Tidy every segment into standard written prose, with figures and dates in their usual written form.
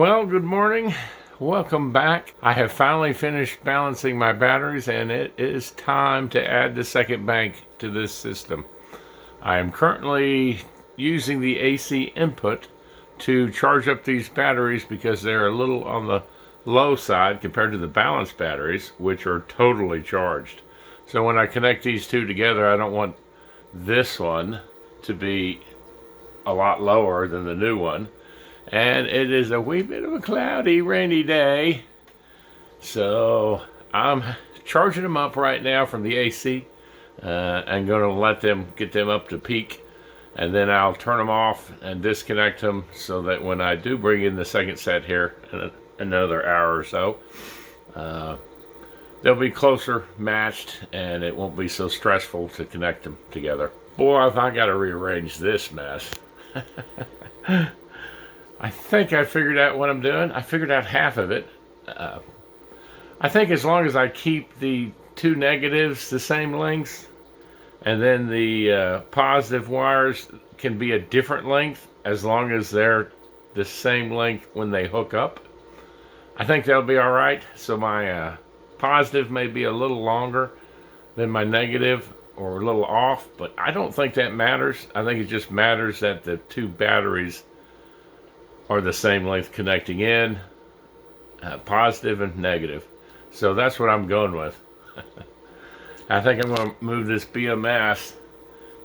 Well, good morning. Welcome back. I have finally finished balancing my batteries and it is time to add the second bank to this system. I am currently using the AC input to charge up these batteries because they're a little on the low side compared to the balanced batteries, which are totally charged. So when I connect these two together, I don't want this one to be a lot lower than the new one. And it is a wee bit of a cloudy, rainy day. So I'm charging them up right now from the AC. I'm going to let them get them up to peak. And then I'll turn them off and disconnect them so that when I do bring in the second set here in another hour or so, they'll be closer matched and it won't be so stressful to connect them together. Boy, have I got to rearrange this mess. I think I figured out what I'm doing. I figured out half of it. I think as long as I keep the two negatives the same length, and then the positive wires can be a different length as long as they're the same length when they hook up, I think that'll be all right. So my positive may be a little longer than my negative or a little off, but I don't think that matters. I think it just matters that the two batteries are the same length connecting in, positive and negative. So that's what I'm going with. I think I'm going to move this BMS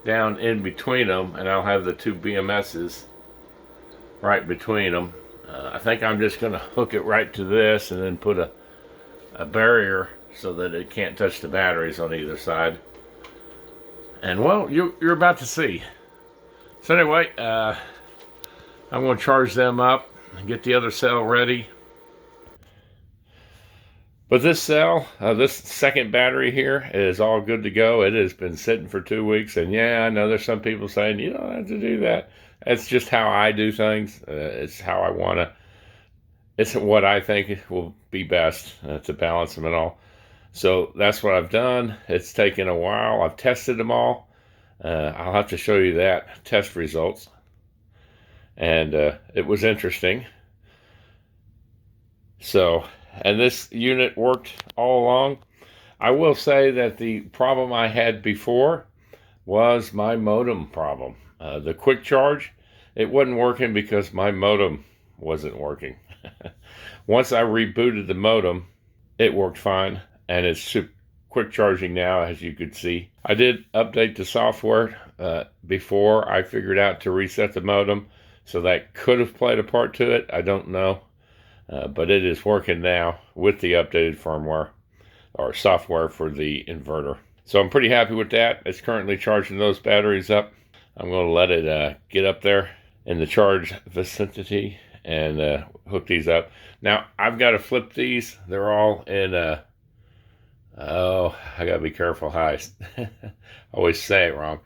down in between them, and I'll have the two BMSs right between them. I think I'm just going to hook it right to this and then put a barrier so that it can't touch the batteries on either side. And well, you're about to see. So anyway, I'm going to charge them up and get the other cell ready. But this cell, this second battery here is all good to go. It has been sitting for 2 weeks. And yeah, I know there's some people saying, you don't have to do that. It's just how I do things. It's how I want to. It's what I think will be best to balance them and all. So that's what I've done. It's taken a while. I've tested them all. I'll have to show you that test results. And it was interesting. So, and this unit worked all along. I will say that the problem I had before was my modem problem. The quick charge, it wasn't working because my modem wasn't working. Once I rebooted the modem, it worked fine, and it's quick charging now, as you could see. I did update the software before I figured out to reset the modem. So that could have played a part to it. I don't know. But it is working now with the updated firmware or software for the inverter. So I'm pretty happy with that. It's currently charging those batteries up. I'm going to let it get up there in the charge vicinity and hook these up. Now, I've got to flip these. They're all in, I got to be careful how I always say it wrong.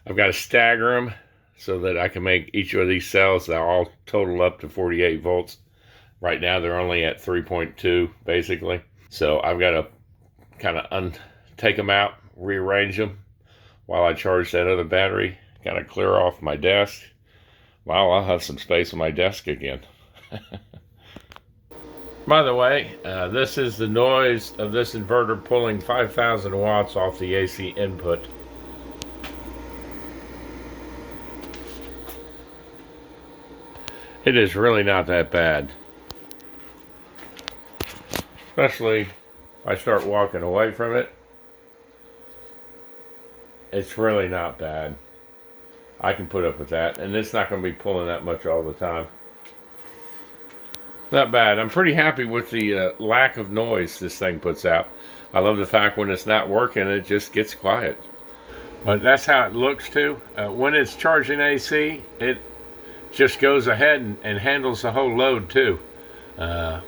I've got to stagger them so that I can make each of these cells, they're all total up to 48 volts. Right now they're only at 3.2 basically. So I've got to kind of take them out, rearrange them while I charge that other battery. Got to clear off my desk. Wow, I'll have some space on my desk again. By the way, this is the noise of this inverter pulling 5,000 watts off the AC input. It is really not that bad. Especially if I start walking away from it. It's really not bad. I can put up with that. And it's not going to be pulling that much all the time. Not bad. I'm pretty happy with the lack of noise this thing puts out. I love the fact when it's not working, it just gets quiet. But that's how it looks too. When it's charging AC, it just goes ahead and handles the whole load too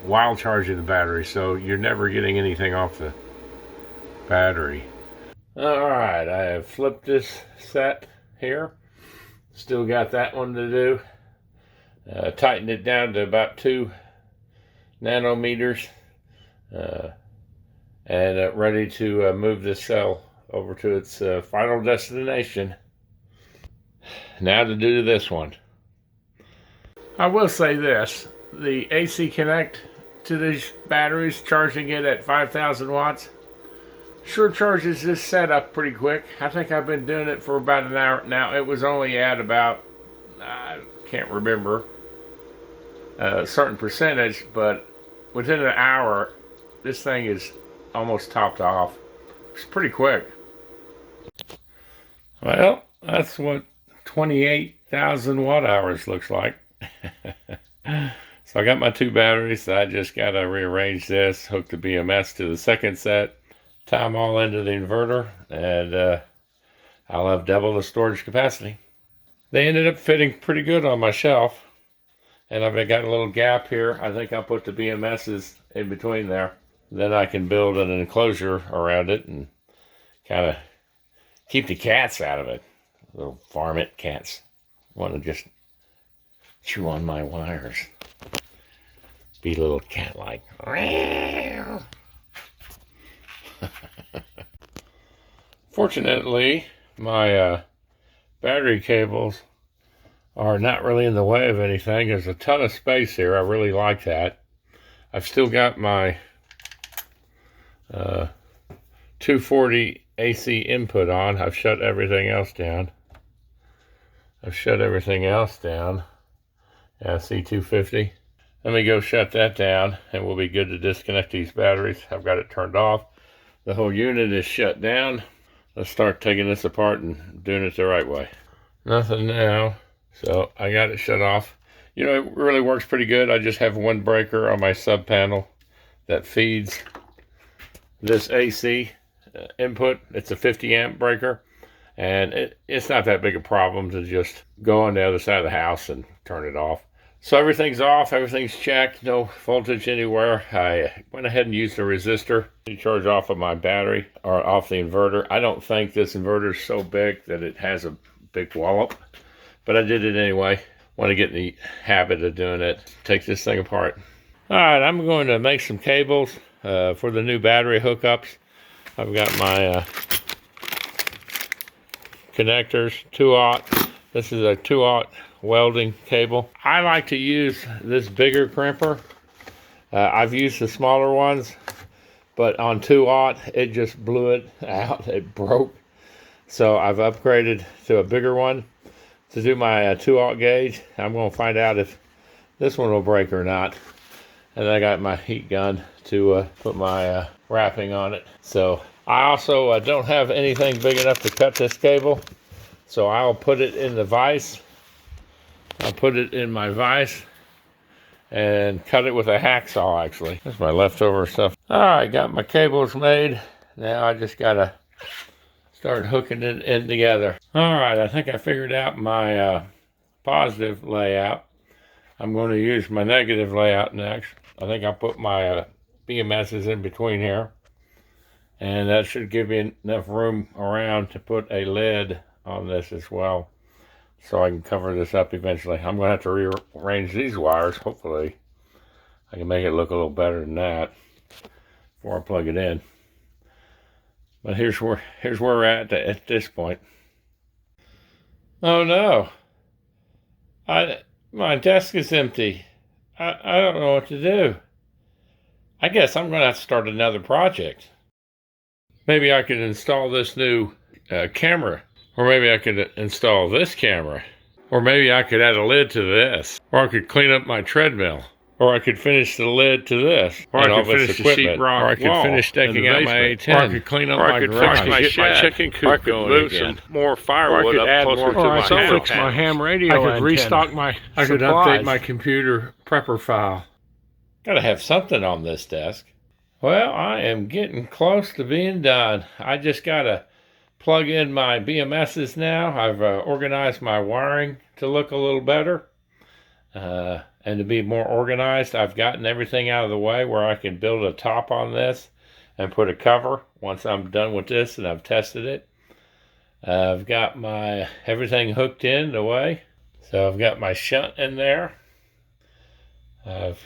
while charging the battery, so you're never getting anything off the battery. Alright, I have flipped this set here. Still got that one to do. Tightened it down to about 2 nanometers and ready to move this cell over to its final destination. Now to do this one. I will say this, the AC connect to these batteries, charging it at 5,000 watts, sure charges this setup pretty quick. I think I've been doing it for about an hour now. It was only at about, I can't remember a certain percentage, but within an hour, this thing is almost topped off. It's pretty quick. Well, that's what 28,000 watt hours looks like. So I got my two batteries. I just got to rearrange this, hook the BMS to the second set, tie them all into the inverter, and I'll have double the storage capacity. They ended up fitting pretty good on my shelf, and I've got a little gap here. I think I'll put the BMSs in between there. Then I can build an enclosure around it and kind of keep the cats out of it. Little varmint cats want to just chew on my wires. Be a little cat-like. Fortunately, my battery cables are not really in the way of anything. There's a ton of space here. I really like that. I've still got my 240 AC input on. I've shut everything else down. Yeah, C250. Let me go shut that down, and we'll be good to disconnect these batteries. I've got it turned off. The whole unit is shut down. Let's start taking this apart and doing it the right way. Nothing now, so I got it shut off. You know, it really works pretty good. I just have one breaker on my sub panel that feeds this AC input. It's a 50 amp breaker, and it's not that big a problem to just go on the other side of the house and turn it off. So everything's off, everything's checked, no voltage anywhere. I went ahead and used a resistor to charge off of my battery, or off the inverter. I don't think this inverter is so big that it has a big wallop, but I did it anyway. Want to get in the habit of doing it. Take this thing apart. All right, I'm going to make some cables for the new battery hookups. I've got my connectors, 2/0. This is a 2/0 welding cable. I like to use this bigger crimper. I've used the smaller ones, but on 2/0 it just blew it out. It broke. So I've upgraded to a bigger one to do my 2/0 gauge. I'm going to find out if this one will break or not. And I got my heat gun to put my wrapping on it. So I also don't have anything big enough to cut this cable, so I'll put it in the vise. I'll put it in my vise and cut it with a hacksaw, actually. That's my leftover stuff. All right, got my cables made. Now I just gotta start hooking it in together. All right, I think I figured out my positive layout. I'm going to use my negative layout next. I think I'll put my BMSs in between here, and that should give me enough room around to put a lid on this as well, so I can cover this up eventually. I'm going to have to rearrange these wires. Hopefully I can make it look a little better than that before I plug it in. But here's where we're at this point. Oh no, my desk is empty. I don't know what to do. I guess I'm going to have to start another project. Maybe I could install this new camera. Or maybe I could install this camera. Or maybe I could add a lid to this. Or I could clean up my treadmill. Or I could finish the lid to this. Or I could finish the sheetrock. Or I could finish decking out my A10. Or I could clean up my garage. Or I could fix my chicken coop. Or I could move some more firewood up closer to my ham. Fix my ham radio. I could restock my supplies. I could update my computer prepper file. Gotta have something on this desk. Well, I am getting close to being done. I just gotta plug in my BMSs now. I've organized my wiring to look a little better and to be more organized. I've gotten everything out of the way where I can build a top on this and put a cover once I'm done with this and I've tested it. I've got my everything hooked in the way. So I've got my shunt in there. I've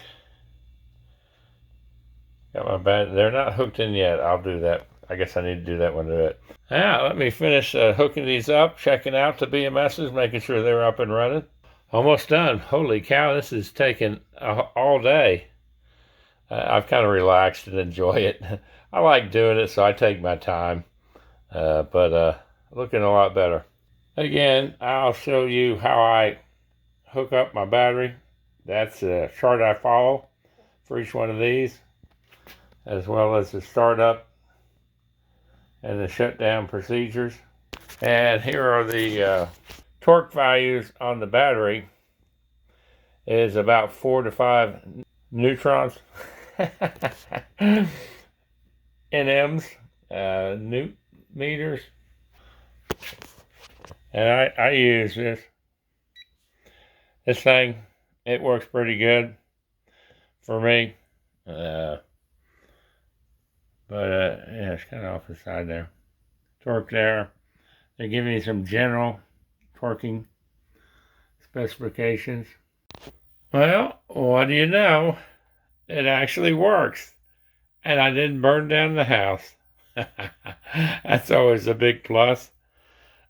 got my battery. They're not hooked in yet. I'll do that. I guess I need to do that when I do it. Now, let me finish hooking these up, checking out the BMSs, making sure they're up and running. Almost done. Holy cow, this is taking all day. I've kind of relaxed and enjoy it. I like doing it, so I take my time. But looking a lot better. Again, I'll show you how I hook up my battery. That's a chart I follow for each one of these, as well as the startup and the shutdown procedures. And here are the torque values on the battery. Is about 4 to 5 neutrons. NMs, newt meters. And I use this thing. It works pretty good for me. Yeah, it's kind of off the side there. Torque there. They give me some general torquing specifications. Well, what do you know? It actually works. And I didn't burn down the house. That's always a big plus.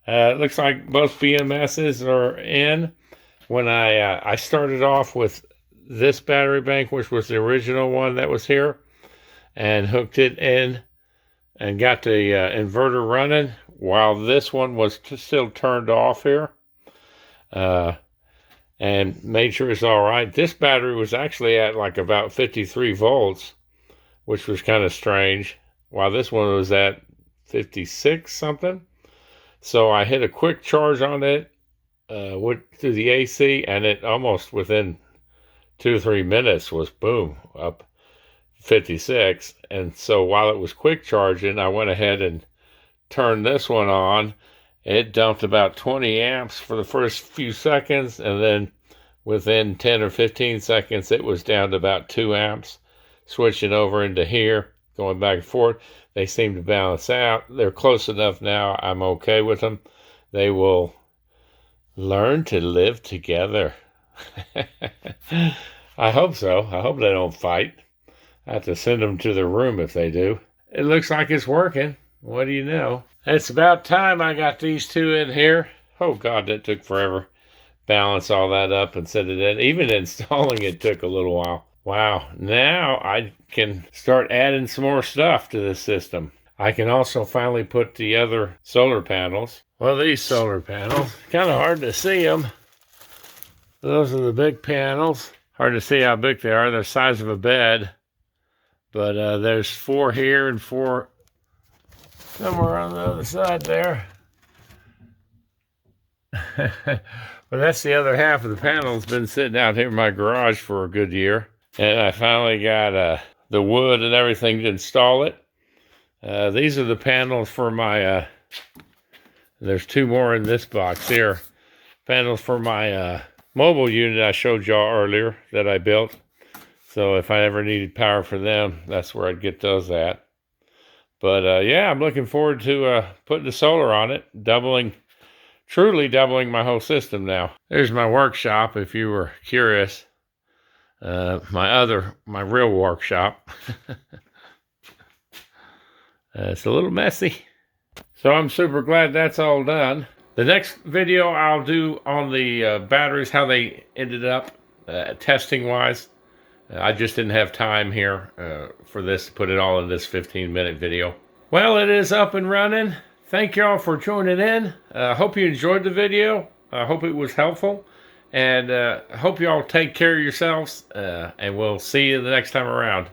It looks like both BMSs are in. When I started off with this battery bank, which was the original one that was here, and hooked it in and got the inverter running while this one was still turned off here, and made sure it's all right. This battery was actually at like about 53 volts, which was kind of strange, while this one was at 56 something. So I hit a quick charge on it, went through the AC, and it almost within 2 or 3 minutes was boom, up 56. And so while it was quick charging, I went ahead and turned this one on. It dumped about 20 amps for the first few seconds, and then within 10 or 15 seconds, it was down to about 2 amps. Switching over into here, going back and forth, they seem to balance out. They're close enough now. I'm okay with them. They will learn to live together. I hope so. I hope they don't fight. I have to send them to their room if they do. It looks like it's working. What do you know? It's about time I got these two in here. Oh God, that took forever. Balance all that up and set it in. Even installing it took a little while. Wow, now I can start adding some more stuff to this system. I can also finally put the other solar panels. Well, these solar panels, kind of hard to see them. Those are the big panels. Hard to see how big they are. They're the size of a bed. But there's 4 here and 4 somewhere on the other side there. Well, that's the other half of the panel. It's been sitting out here in my garage for a good year. And I finally got the wood and everything to install it. These are the panels for my, there's 2 more in this box here. Panels for my mobile unit I showed y'all earlier that I built. So if I ever needed power for them, that's where I'd get those at. But yeah, I'm looking forward to putting the solar on it, truly doubling my whole system now. There's my workshop, if you were curious. My real workshop. It's a little messy. So I'm super glad that's all done. The next video I'll do on the batteries, how they ended up testing-wise. I just didn't have time here for this to put it all in this 15-minute video. Well, it is up and running. Thank y'all for joining in. I hope you enjoyed the video. I hope it was helpful. And I hope y'all take care of yourselves. And we'll see you the next time around.